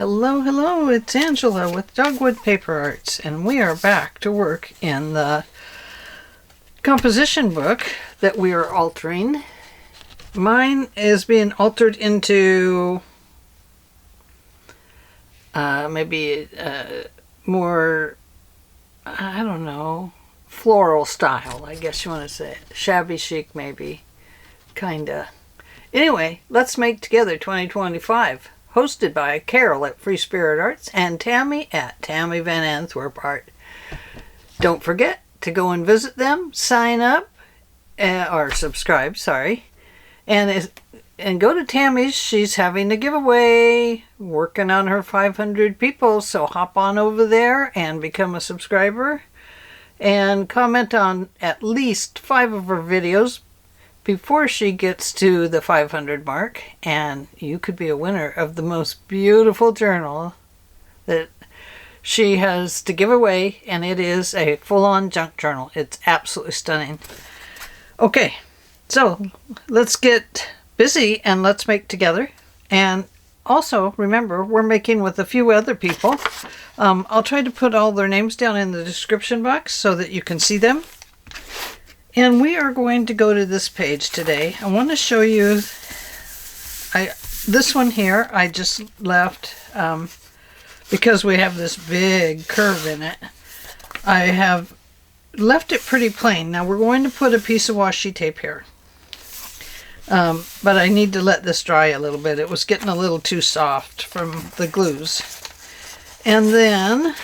Hello, hello, it's Angela with Dogwood Paper Arts, and we are back to work in the composition book that we are altering. Mine is being altered into maybe more, I don't know, floral style, I guess you want to say. Shabby chic, maybe. Kinda. Anyway, let's make together 2025. Hosted by Caryl at Free Spirit Arts and Tammy at Tammy Van Antwerp Art. Don't forget to go and visit them, sign up, or subscribe, sorry, and go to Tammy's. She's having a giveaway, working on her 500 people, so hop on over there and become a subscriber and comment on at least 5 of her videos before she gets to the 500 mark, and you could be a winner of the most beautiful journal that she has to give away, and it is a full-on junk journal. It's absolutely stunning. Okay, so let's get busy and let's make together. And also remember, we're making with a few other people. I'll try to put all their names down in the description box so that you can see them. And we are going to go to this page today. I want to show you this one here I just left because we have this big curve in it. I have left it pretty plain. Now we're going to put a piece of washi tape here. But I need to let this dry a little bit. It was getting a little too soft from the glues. And then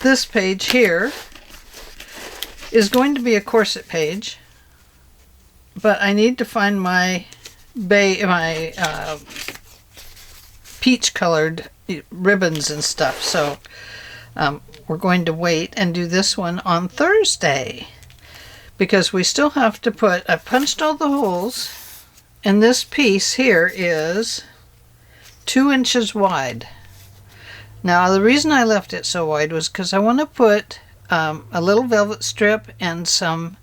this page here is going to be a corset page, but I need to find my peach colored ribbons and stuff, so we're going to wait and do this one on Thursday because we still have to put, I punched all the holes, and this piece here is 2 inches wide. Now the reason I left it so wide was because I want to put a little velvet strip and some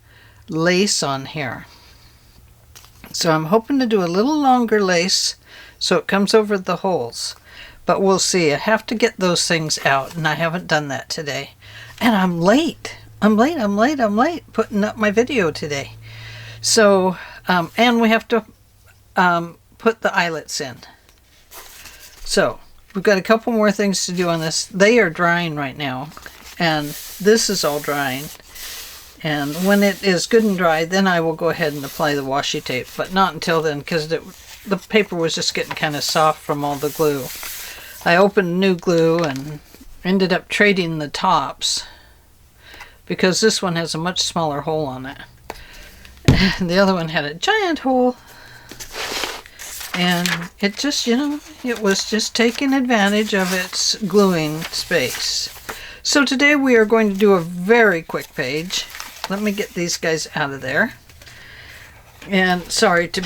lace on here. So I'm hoping to do a little longer lace so it comes over the holes. But we'll see. I have to get those things out, and I haven't done that today. And I'm late. I'm late putting up my video today. So, and we have to put the eyelets in. So, we've got a couple more things to do on this. They are drying right now. And this is all drying, and when it is good and dry, then I will go ahead and apply the washi tape, but not until then because the paper was just getting kind of soft from all the glue. I opened new glue and ended up trading the tops because this one has a much smaller hole on it. And the other one had a giant hole, and it just, it was just taking advantage of its gluing space. So today we are going to do a very quick page. Let me get these guys out of there. And sorry to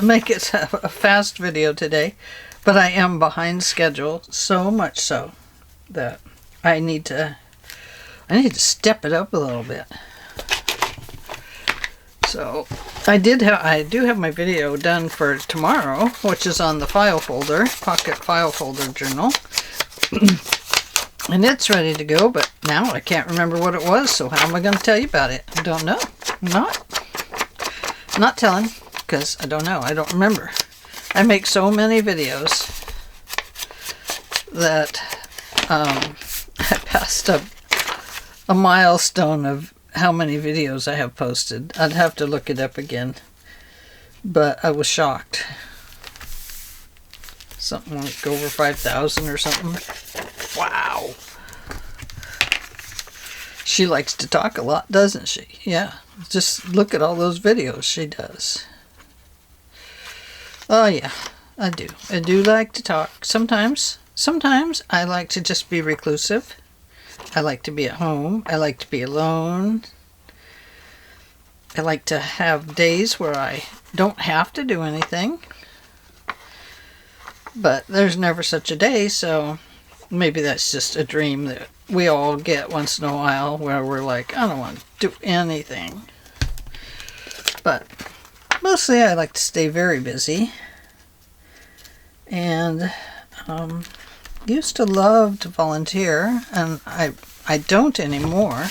make it a fast video today, but I am behind schedule, so much so that I need to step it up a little bit. So I do have my video done for tomorrow, which is on the file folder, pocket file folder journal. And it's ready to go, but now I can't remember what it was, so how am I going to tell you about it? I don't know. Not telling, because I don't know. I don't remember. I make so many videos that I passed up a milestone of how many videos I have posted. I'd have to look it up again, but I was shocked. Something like over 5,000 or something. Wow. She likes to talk a lot, doesn't she? Yeah, just look at all those videos she does. Oh yeah, I do. I do like to talk. Sometimes I like to just be reclusive. I like to be at home. I like to be alone. I like to have days where I don't have to do anything. But there's never such a day, so maybe that's just a dream that we all get once in a while where we're like, I don't want to do anything. But mostly I like to stay very busy. And used to love to volunteer, and I don't anymore.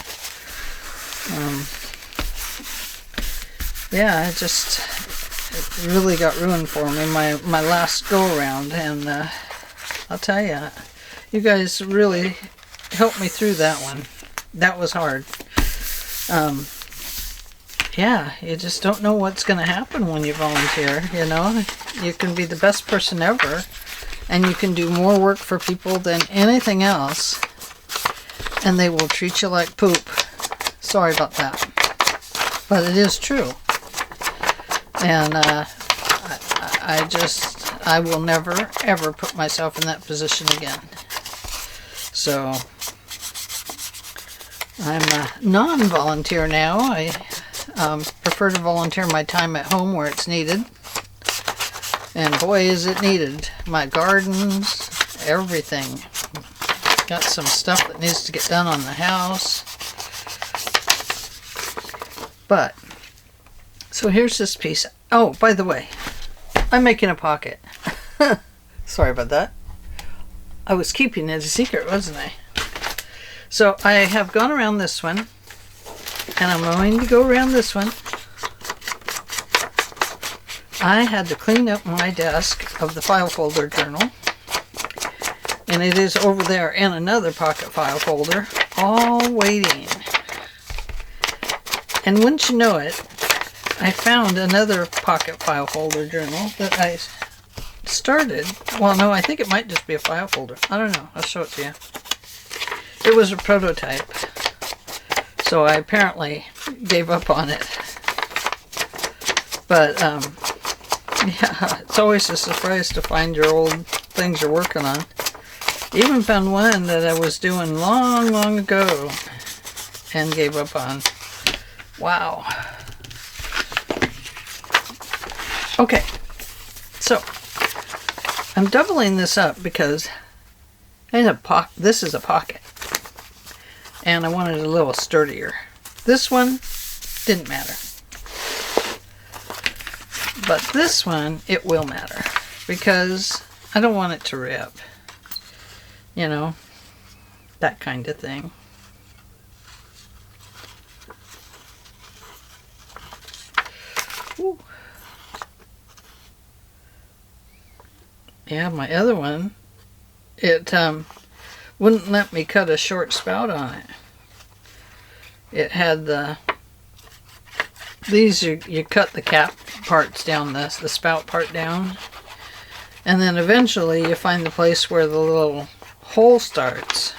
Yeah, it really got ruined for me, my last go around, and I'll tell you, you guys really helped me through that one. That was hard. Yeah, you just don't know what's going to happen when you volunteer, you know. You can be the best person ever, and you can do more work for people than anything else, and they will treat you like poop. Sorry about that, but it is true. And I will never, ever put myself in that position again. So, I'm a non-volunteer now. I prefer to volunteer my time at home where it's needed. And boy, is it needed. My gardens, everything. Got some stuff that needs to get done on the house. But, so here's this piece. Oh, by the way, I'm making a pocket. Sorry about that. I was keeping it a secret, wasn't I? So I have gone around this one, and I'm going to go around this one. I had to clean up my desk of the file folder journal, and it is over there in another pocket file folder, all waiting. And wouldn't you know it, I found another pocket file folder journal that I started. Well, no, I think it might just be a file folder. I don't know. I'll show it to you. It was a prototype, so I apparently gave up on it. But, yeah, it's always a surprise to find your old things you're working on. Even found one that I was doing long, long ago and gave up on. Wow. Okay, so I'm doubling this up because this is a pocket, and I wanted it a little sturdier. This one didn't matter, but this one, it will matter, because I don't want it to rip, you know, that kind of thing. Ooh. Yeah, my other one, it wouldn't let me cut a short spout on it. It had you cut the cap parts down, the spout part down, and then eventually you find the place where the little hole starts.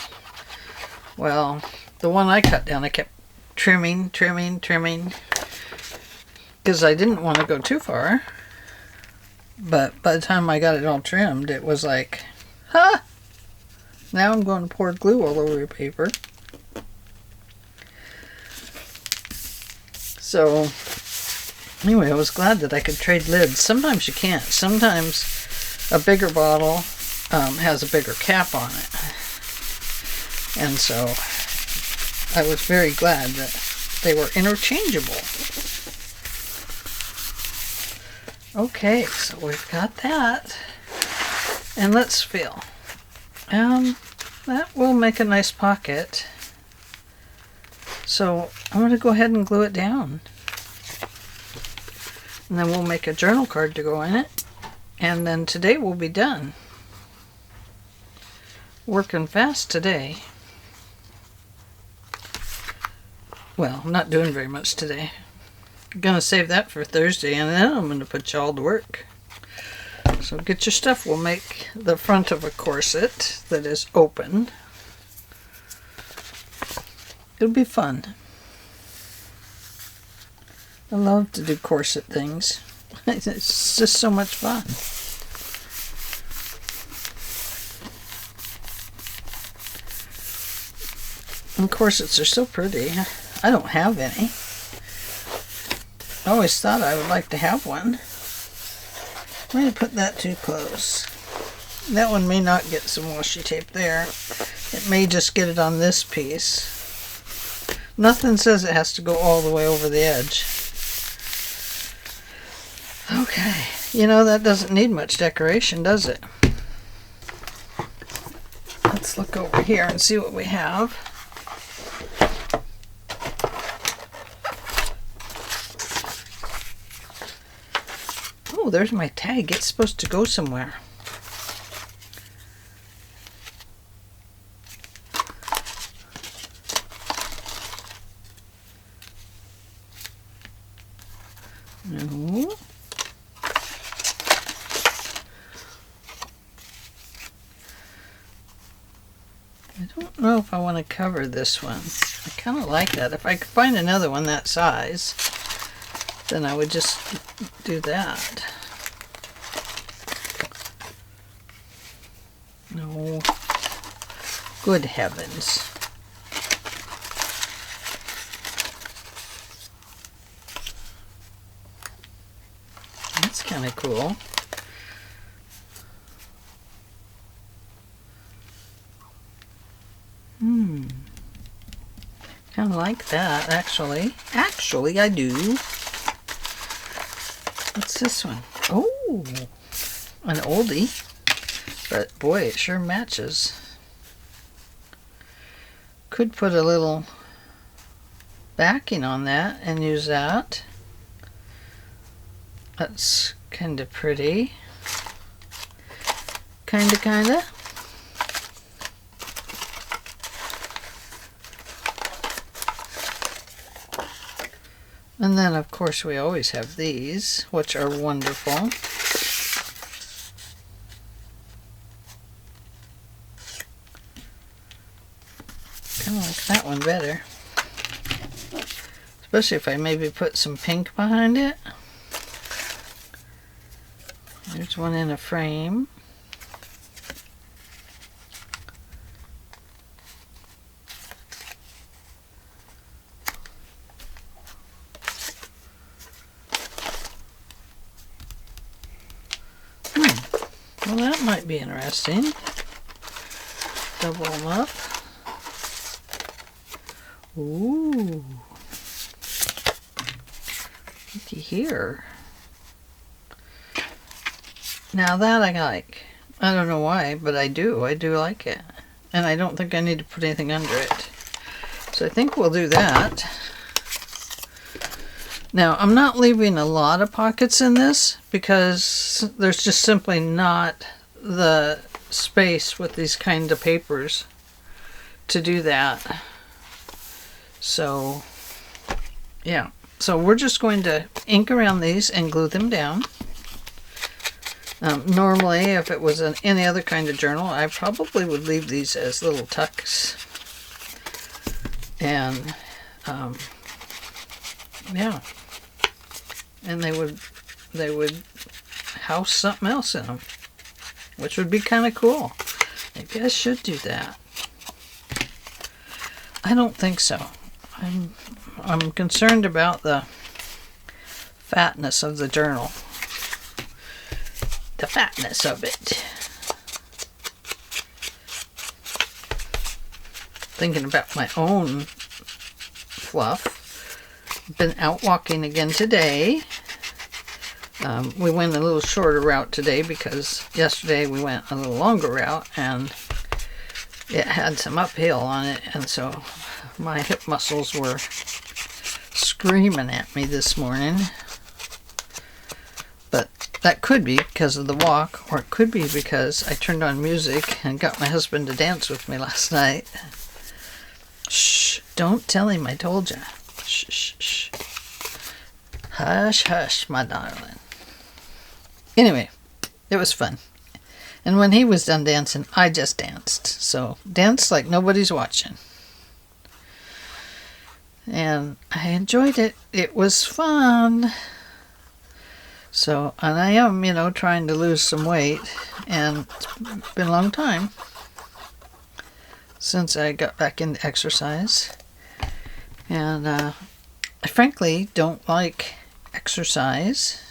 Well, the one I cut down, I kept trimming, because I didn't want to go too far. But by the time I got it all trimmed, it was like, huh! Now I'm going to pour glue all over your paper. So, anyway, I was glad that I could trade lids. Sometimes you can't. Sometimes a bigger bottle has a bigger cap on it. And so, I was very glad that they were interchangeable. Okay, so we've got that, and let's feel. That will make a nice pocket. So I'm going to go ahead and glue it down, and then we'll make a journal card to go in it, and then today we'll be done. Working fast today. Well, I'm not doing very much today. Gonna save that for Thursday, and then I'm gonna put you all to work. So get your stuff. We'll make the front of a corset that is open. It'll be fun. I love to do corset things. It's just so much fun. And corsets are so pretty. I don't have any. I always thought I would like to have one. I'm going to put that too close. That one may not get some washi tape there. It may just get it on this piece. Nothing says it has to go all the way over the edge. You know, that doesn't need much decoration, does it? Let's look over here and see what we have. Oh, there's my tag. It's supposed to go somewhere. No. I don't know if I want to cover this one. I kind of like that. If I could find another one that size, then I would just do that. No. Good heavens. That's kind of cool. Kind of like that, actually. Actually, I do. What's this one? Oh, an oldie. But boy, it sure matches. Could put a little backing on that and use that. That's kind of pretty. Kinda. And then, of course, we always have these, which are wonderful. Kind of like that one better. Especially if I maybe put some pink behind it. There's one in a frame. Well, that might be interesting. Double them up. Ooh. Looky here. Now that I like. I don't know why, but I do. I do like it. And I don't think I need to put anything under it. So I think we'll do that. Now, I'm not leaving a lot of pockets in this because there's just simply not the space with these kind of papers to do that. So, yeah. So we're just going to ink around these and glue them down. Normally, if it was any other kind of journal, I probably would leave these as little tucks. And, yeah. And they would house something else in them, which would be kind of cool. Maybe I should do that. I don't think so. I'm concerned about the fatness of the journal. The fatness of it. Thinking about my own fluff. Been out walking again today. We went a little shorter route today because yesterday we went a little longer route and it had some uphill on it, and so my hip muscles were screaming at me this morning. But that could be because of the walk, or it could be because I turned on music and got my husband to dance with me last night. Shh, don't tell him I told you. Shh, shh, shh. Hush, hush, my darling. Anyway, it was fun. And when he was done dancing, I just danced. So, danced like nobody's watching. And I enjoyed it. It was fun. So, and I am, trying to lose some weight. And it's been a long time since I got back into exercise. And I frankly don't like exercise.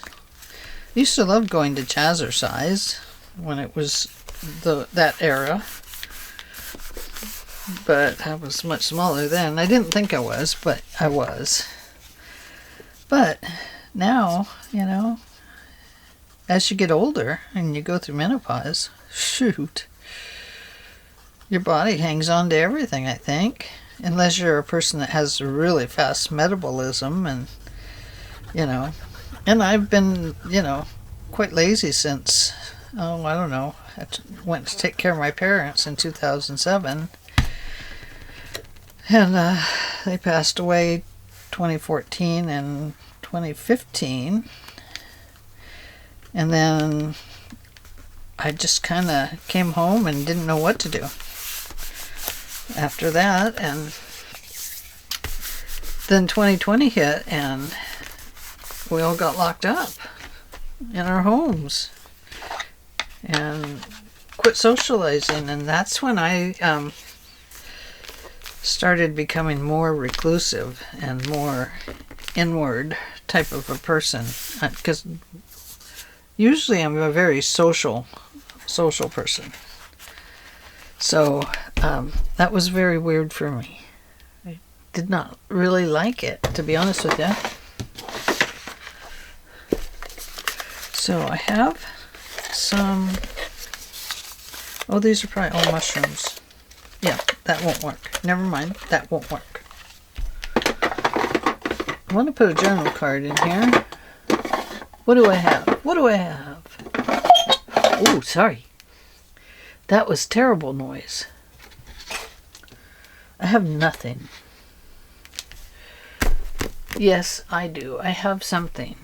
I used to love going to jazzercise when it was that era. But I was much smaller then. I didn't think I was, but I was. But now, as you get older and you go through menopause, shoot, your body hangs on to everything, I think. Unless you're a person that has really fast metabolism and, and I've been, quite lazy since, I don't know, I went to take care of my parents in 2007. And they passed away 2014 and 2015. And then I just kind of came home and didn't know what to do after that. And then 2020 hit and we all got locked up in our homes and quit socializing. And that's when I started becoming more reclusive and more inward type of a person, because usually I'm a very social person. So that was very weird for me. I did not really like it, to be honest with you. So I have some, these are probably all mushrooms. Yeah, that won't work. Never mind, that won't work. I want to put a journal card in here. What do I have? Oh, sorry. That was terrible noise. I have nothing. Yes, I do. I have something.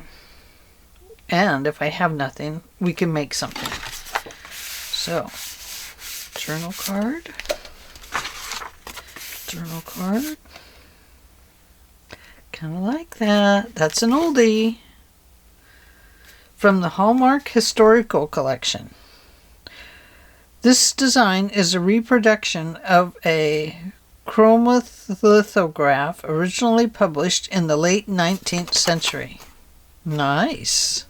And if I have nothing, we can make something. So, journal card. Journal card. Kind of like that. That's an oldie. From the Hallmark Historical Collection. This design is a reproduction of a chromolithograph originally published in the late 19th century. Nice.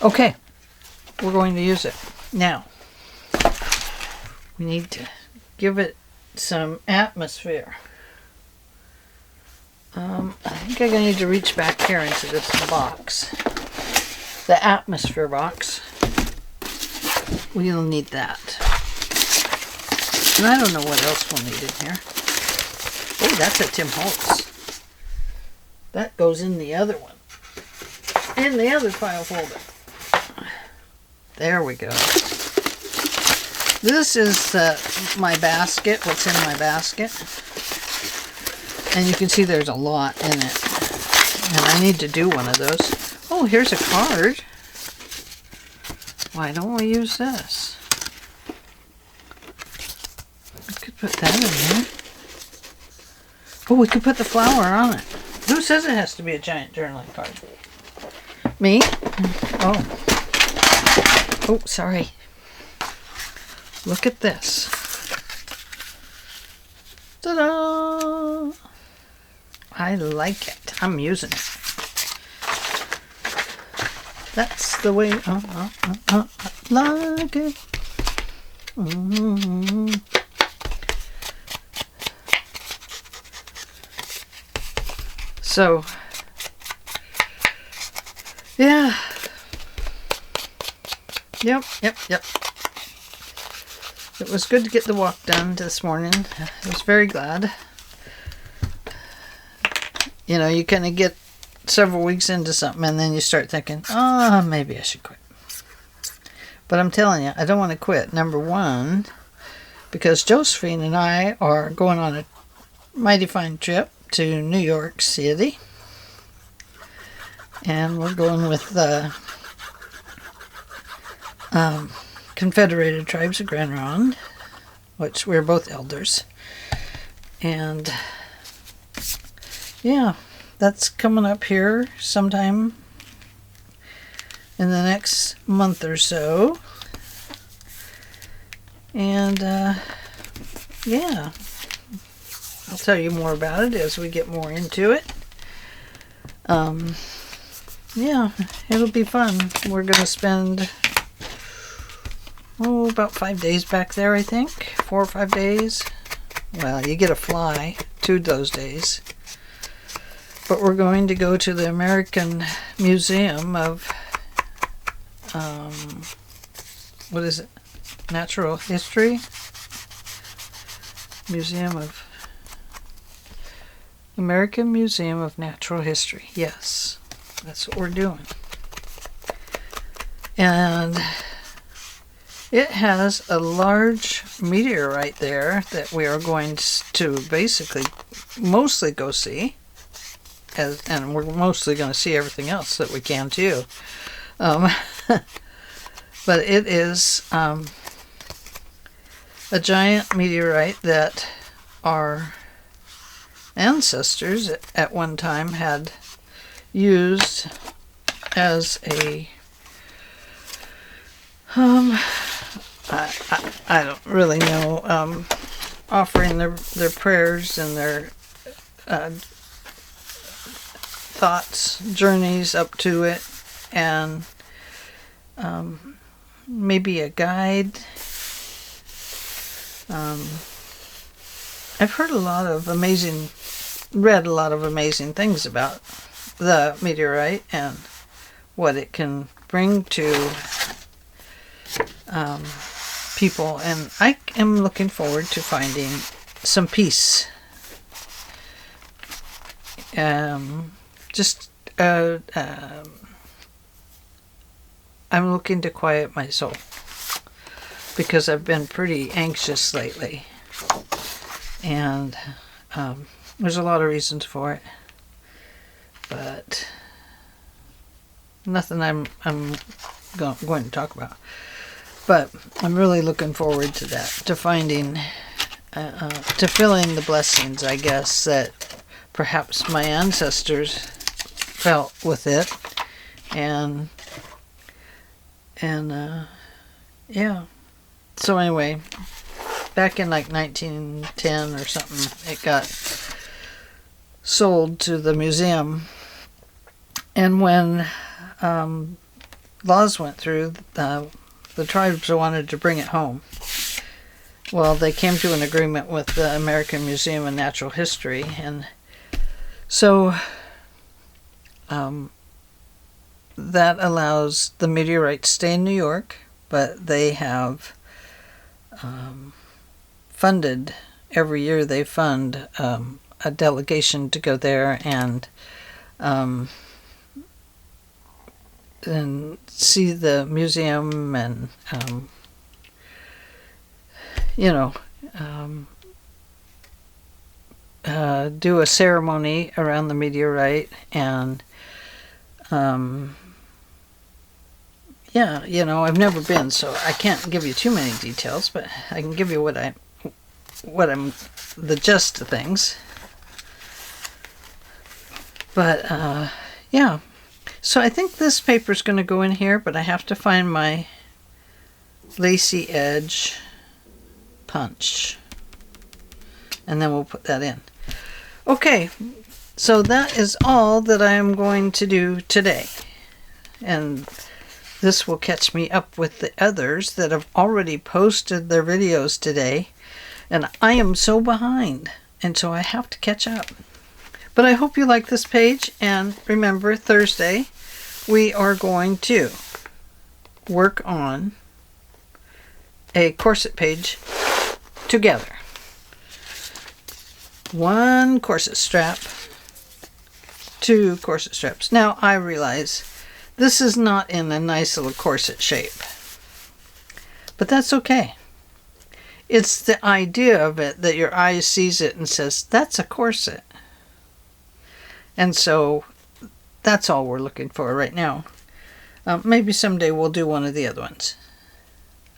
Okay, we're going to use it. Now, we need to give it some atmosphere. I think I'm going to need to reach back here into this box. The atmosphere box. We'll need that. And I don't know what else we'll need in here. Oh, that's a Tim Holtz. That goes in the other one. In the other file folder. There we go. This is my basket, what's in my basket. And you can see there's a lot in it. And I need to do one of those. Oh, here's a card. Why don't we use this? We could put that in there. Oh, we could put the flower on it. Who says it has to be a giant journaling card? Me? Oh. Oh, sorry. Look at this. Ta-da! I like it. I'm using it. That's the way I like it. Mm-hmm. So, yeah. Yep. It was good to get the walk done this morning. I was very glad. You kind of get several weeks into something and then you start thinking, maybe I should quit. But I'm telling you, I don't want to quit. Number one, because Josephine and I are going on a mighty fine trip to New York City. And we're going with the Confederated Tribes of Grand Ronde, which we're both elders. And yeah, that's coming up here sometime in the next month or so. And yeah, I'll tell you more about it as we get more into it. Yeah, it'll be fun. We're going to spend about 5 days back there, I think. 4 or 5 days. Well, you get a fly 2 of those days. But we're going to go to the American Museum of what is it? Natural History Museum of American Museum of Natural History. Yes, that's what we're doing. And it has a large meteorite there that we are going to basically mostly go see. And we're mostly going to see everything else that we can too. But it is a giant meteorite that our ancestors at one time had used as a I don't really know, offering their prayers and their thoughts, journeys up to it, and maybe a guide. I've read a lot of amazing things about the meteorite and what it can bring to people, and I am looking forward to finding some peace. I'm looking to quiet my soul because I've been pretty anxious lately, and there's a lot of reasons for it, but nothing I'm going to talk about. But I'm really looking forward to that, to finding, to feeling the blessings, I guess, that perhaps my ancestors felt with it, and yeah. So anyway, back in like 1910 or something, it got sold to the museum, and when laws went through, the tribes wanted to bring it home. Well, they came to an agreement with the American Museum of Natural History, and so that allows the meteorite to stay in New York, but they have funded, every year they fund a delegation to go there and see the museum and do a ceremony around the meteorite, and I've never been, so I can't give you too many details, but I can give you the gist of things. But yeah, so I think this paper is going to go in here, but I have to find my lacy edge punch, and then we'll put that in. Okay, so that is all that I am going to do today, and this will catch me up with the others that have already posted their videos today, and I am so behind, and so I have to catch up. But I hope you like this page, and remember, Thursday we are going to work on a corset page together. One corset strap, two corset straps. Now I realize this is not in a nice little corset shape, but that's okay. It's the idea of it that your eye sees it and says, that's a corset. And so that's all we're looking for right now. Maybe someday we'll do one of the other ones.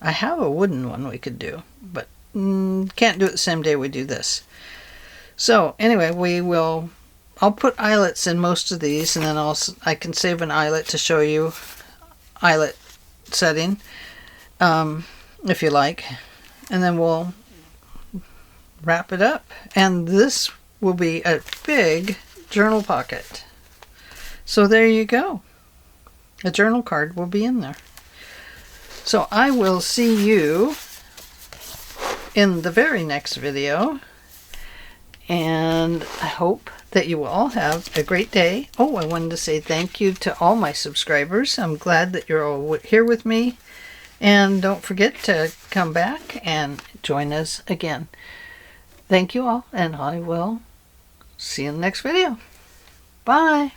I have a wooden one we could do, but can't do it the same day we do this. So anyway, I'll put eyelets in most of these, and then I can save an eyelet to show you eyelet setting, if you like, and then we'll wrap it up. And this will be a big journal pocket. So there you go. A journal card will be in there. So I will see you in the very next video, and I hope that you will all have a great day. Oh, I wanted to say thank you to all my subscribers. I'm glad that you're all here with me. And don't forget to come back and join us again. Thank you all, and I will see you in the next video. Bye.